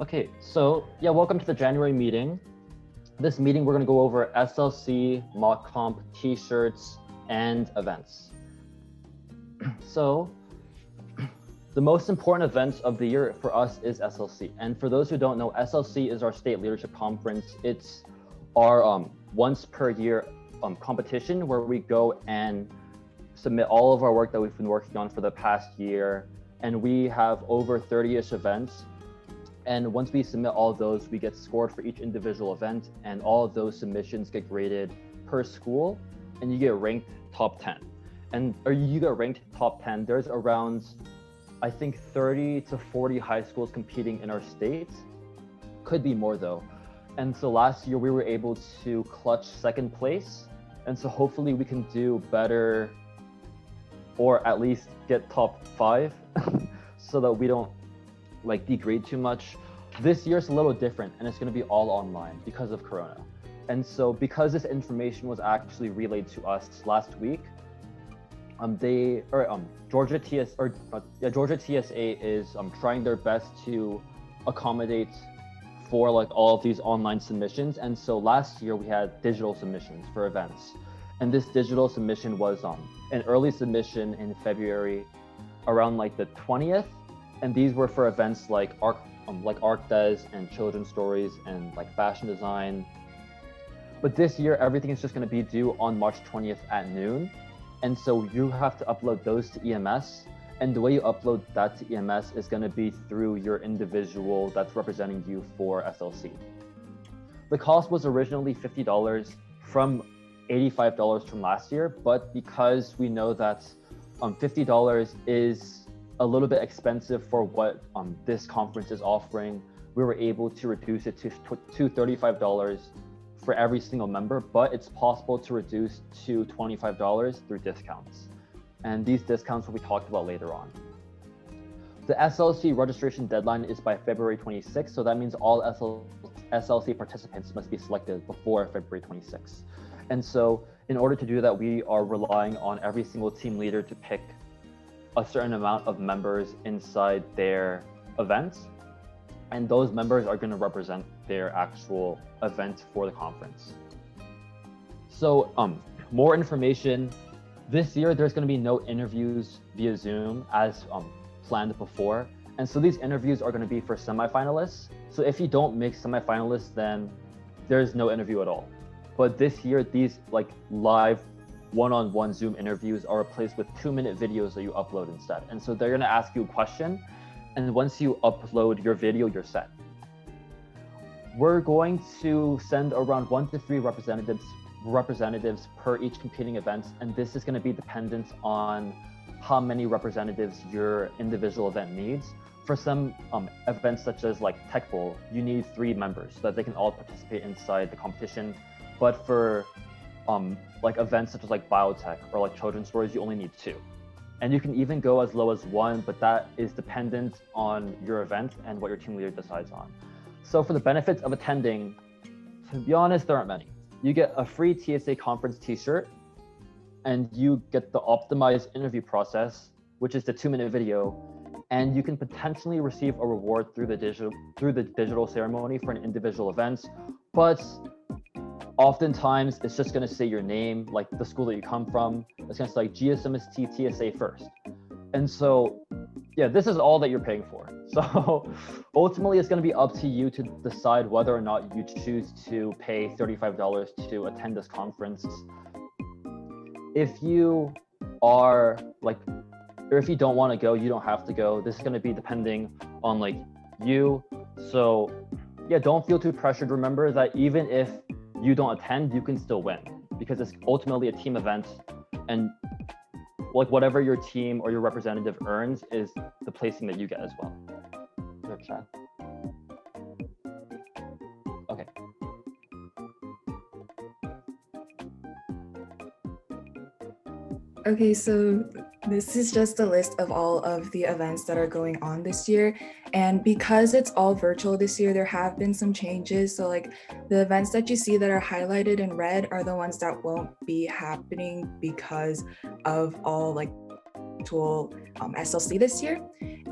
Okay, so yeah, welcome to the January meeting. This meeting, we're going to go over SLC, mock comp, t-shirts, and events. So the most important event of the year for us is SLC. And for those who don't know, SLC is our state leadership conference. It's our once per year competition where we go and submit all of our work that we've been working on for the past year. And we have over 30-ish events. And once we submit all of those, we get scored for each individual event, and all of those submissions get graded per school, and you get ranked top 10. Or you get ranked top 10. There's around, I think, 30 to 40 high schools competing in our state. Could be more though. And so last year we were able to clutch second place. And so hopefully we can do better, or at least get top 5 so that we don't degrade too much. This year it's a little different, and it's going to be all online because of Corona. And so because this information was actually relayed to us last week, Georgia TSA is trying their best to accommodate for all of these online submissions. And so last year we had digital submissions for events, and this digital submission was an early submission in February around the 20th. And these were for events like ArcDes and children's stories and fashion design. But this year, everything is just going to be due on March 20th at noon. And so you have to upload those to EMS. And the way you upload that to EMS is going to be through your individual that's representing you for SLC. The cost was originally $50 from $85 from last year, but because we know that $50 is a little bit expensive for what this conference is offering, we were able to reduce it to $35 for every single member, but it's possible to reduce to $25 through discounts. And these discounts will be talked about later on. The SLC registration deadline is by February 26th, so that means all SLC participants must be selected before February 26th. And so in order to do that, we are relying on every single team leader to pick a certain amount of members inside their events, and those members are going to represent their actual event for the conference. So more information. This year there's going to be no interviews via Zoom as planned before, and so these interviews are going to be for semifinalists. So if you don't make semifinalists, then there's no interview at all. But this year, these live one-on-one Zoom interviews are replaced with 2-minute videos that you upload instead. And so they're going to ask you a question, and once you upload your video, you're set. We're going to send around 1 to 3 representatives per each competing event, and this is going to be dependent on how many representatives your individual event needs. For some events such as Tech Bowl, you need 3 members so that they can all participate inside the competition. But for events such as biotech or children's stories, you only need 2. And you can even go as low as 1, but that is dependent on your event and what your team leader decides on. So for the benefits of attending, to be honest, there aren't many. You get a free TSA conference t-shirt, and you get the optimized interview process, which is the 2-minute video, and you can potentially receive a reward through the digital ceremony for an individual event. But oftentimes it's just going to say your name, the school that you come from. It's going to say GSMST TSA first. And so, yeah, this is all that you're paying for. So ultimately it's going to be up to you to decide whether or not you choose to pay $35 to attend this conference. If you are or if you don't want to go, you don't have to go. This is going to be depending on you. So yeah, don't feel too pressured. Remember that even if you don't attend, you can still win, because it's ultimately a team event, and whatever your team or your representative earns is the placing that you get as well. Okay. Okay, so this is just a list of all of the events that are going on this year. And because it's all virtual this year, there have been some changes. So the events that you see that are highlighted in red are the ones that won't be happening because of all virtual SLC this year.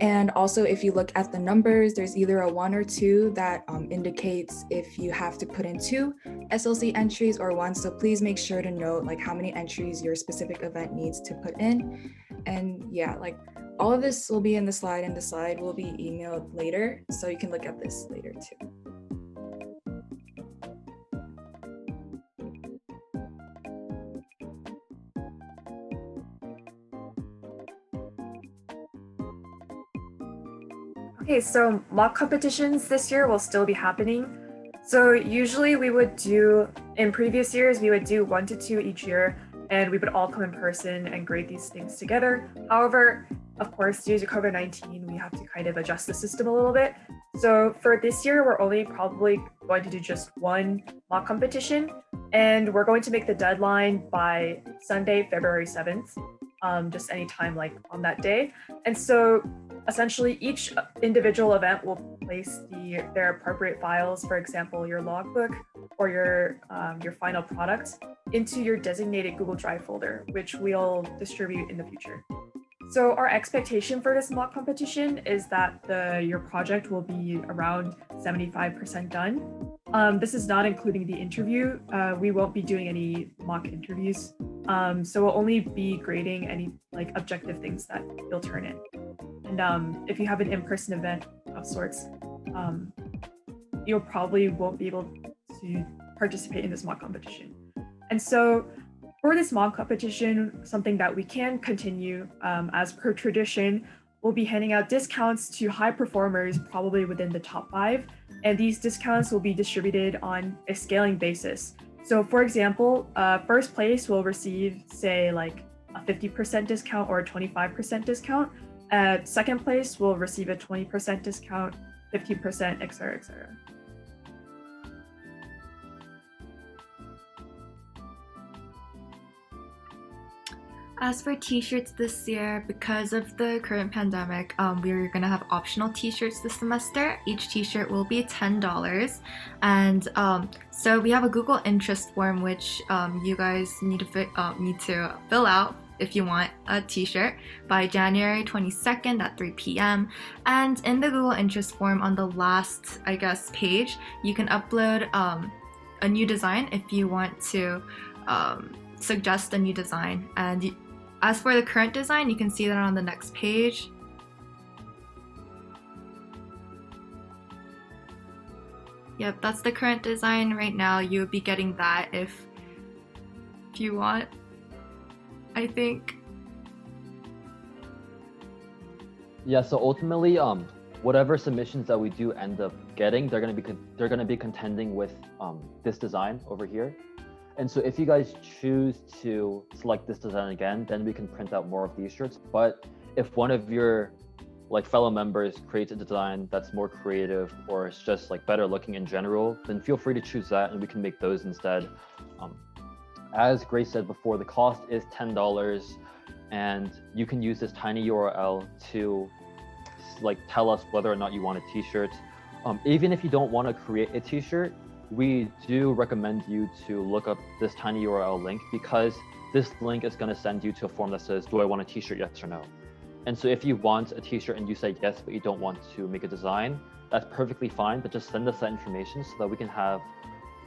And also, if you look at the numbers, there's either a 1 or 2 that indicates if you have to put in 2 SLC entries or 1. So please make sure to note like how many entries your specific event needs to put in. And yeah, like all of this will be in the slide, and the slide will be emailed later. So you can look at this later too. Okay, so mock competitions this year will still be happening. So usually in previous years, we would do 1 to 2 each year, and we would all come in person and grade these things together. However, of course, due to COVID-19, we have to kind of adjust the system a little bit. So for this year, we're only probably going to do just 1 mock competition, and we're going to make the deadline by Sunday, February 7th, just anytime like on that day. And so essentially each individual event will place their appropriate files, for example, your logbook or your final product, into your designated Google Drive folder, which we'll distribute in the future. So our expectation for this mock competition is that your project will be around 75% done. This is not including the interview. We won't be doing any mock interviews. So we'll only be grading any like objective things that you'll turn in. And if you have an in-person event of sorts, you probably won't be able to participate in this mock competition. And so for this mock competition, something that we can continue as per tradition, we'll be handing out discounts to high performers, probably within the top 5. And these discounts will be distributed on a scaling basis. So for example, first place will receive, say, like a 50% discount or a 25% discount. Second place will receive a 20% discount, 50%, et cetera, et cetera. As for t-shirts this year, because of the current pandemic, we're gonna have optional t-shirts this semester. Each t-shirt will be $10. And so we have a Google interest form, which you guys need to fill out if you want a t-shirt by January 22nd at 3 p.m. And in the Google interest form on the last, I guess, page, you can upload a new design if you want to suggest a new design. And as for the current design, you can see that on the next page. Yep, that's the current design right now. You would be getting that if you want, I think. Yeah, so ultimately, whatever submissions that we do end up getting, they're gonna be contending with this design over here. And so if you guys choose to select this design again, then we can print out more of these shirts. But if one of your fellow members creates a design that's more creative or it's just better looking in general, then feel free to choose that and we can make those instead. As Grace said before, the cost is $10 and you can use this tiny URL to tell us whether or not you want a t-shirt. Even if you don't want to create a t-shirt, we do recommend you to look up this tiny URL link, because this link is going to send you to a form that says, do I want a t-shirt, yes or no? And so if you want a t-shirt and you say yes, but you don't want to make a design, that's perfectly fine, but just send us that information so that we can have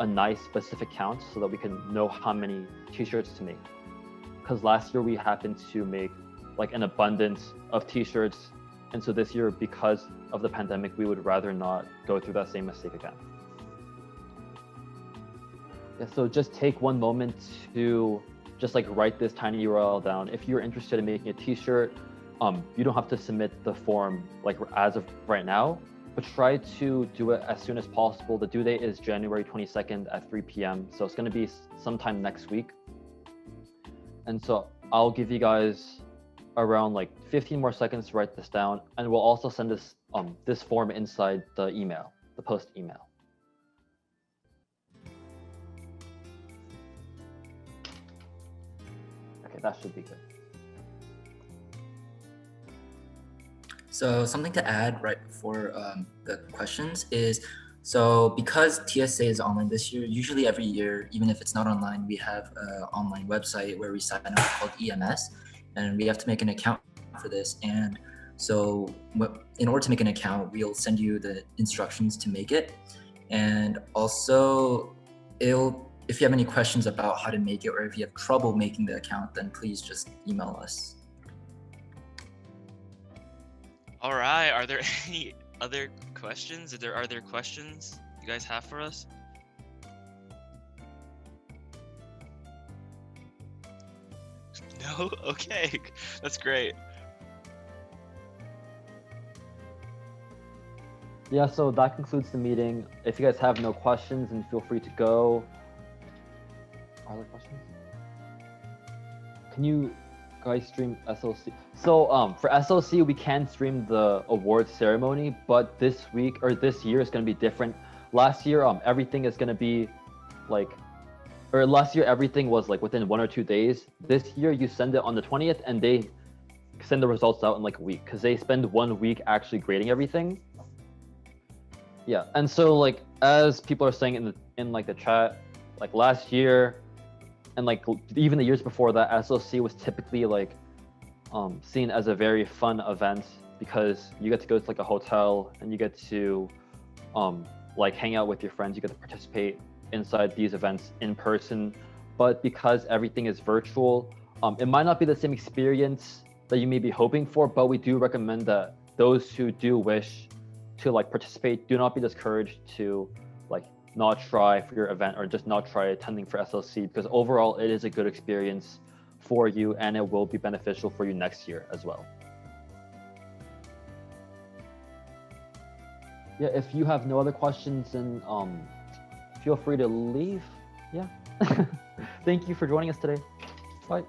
a nice specific count so that we can know how many t-shirts to make. Because last year we happened to make an abundance of t-shirts. And so this year, because of the pandemic, we would rather not go through that same mistake again. Yeah, so just take one moment to just write this tiny URL down. If you're interested in making a t-shirt, you don't have to submit the form as of right now, but try to do it as soon as possible. The due date is January 22nd at 3 p.m. So it's going to be sometime next week. And so I'll give you guys around 15 more seconds to write this down, and we'll also send this form inside the email, the post email. Okay, that should be good. So something to add right before the questions is, so because TSA is online this year, usually every year, even if it's not online, we have an online website where we sign up called EMS, and we have to make an account for this. And so in order to make an account, we'll send you the instructions to make it. And also, if you have any questions about how to make it, or if you have trouble making the account, then please just email us. All right. Are there any other questions? Are there questions you guys have for us? No? Okay. That's great. Yeah, so that concludes the meeting. If you guys have no questions, then feel free to go. Are there questions? Can you guys stream SLC? So for SLC, we can stream the awards ceremony, but this week or this year is going to be different. Last year, everything is going to be like, or last year everything was like within 1 or 2 days. This year you send it on the 20th and they send the results out in like a week because they spend 1 week actually grading everything. Yeah, and so like as people are saying in like the chat, like last year and like even the years before that, SLC was typically like seen as a very fun event because you get to go to like a hotel and you get to like hang out with your friends, you get to participate inside these events in person. But because everything is virtual, it might not be the same experience that you may be hoping for, but we do recommend that those who do wish to like participate, do not be discouraged to like not try for your event or just not try attending for SLC, because overall it is a good experience for you and it will be beneficial for you next year as well. Yeah, if you have no other questions, then feel free to leave. Yeah. Thank you for joining us today. Bye.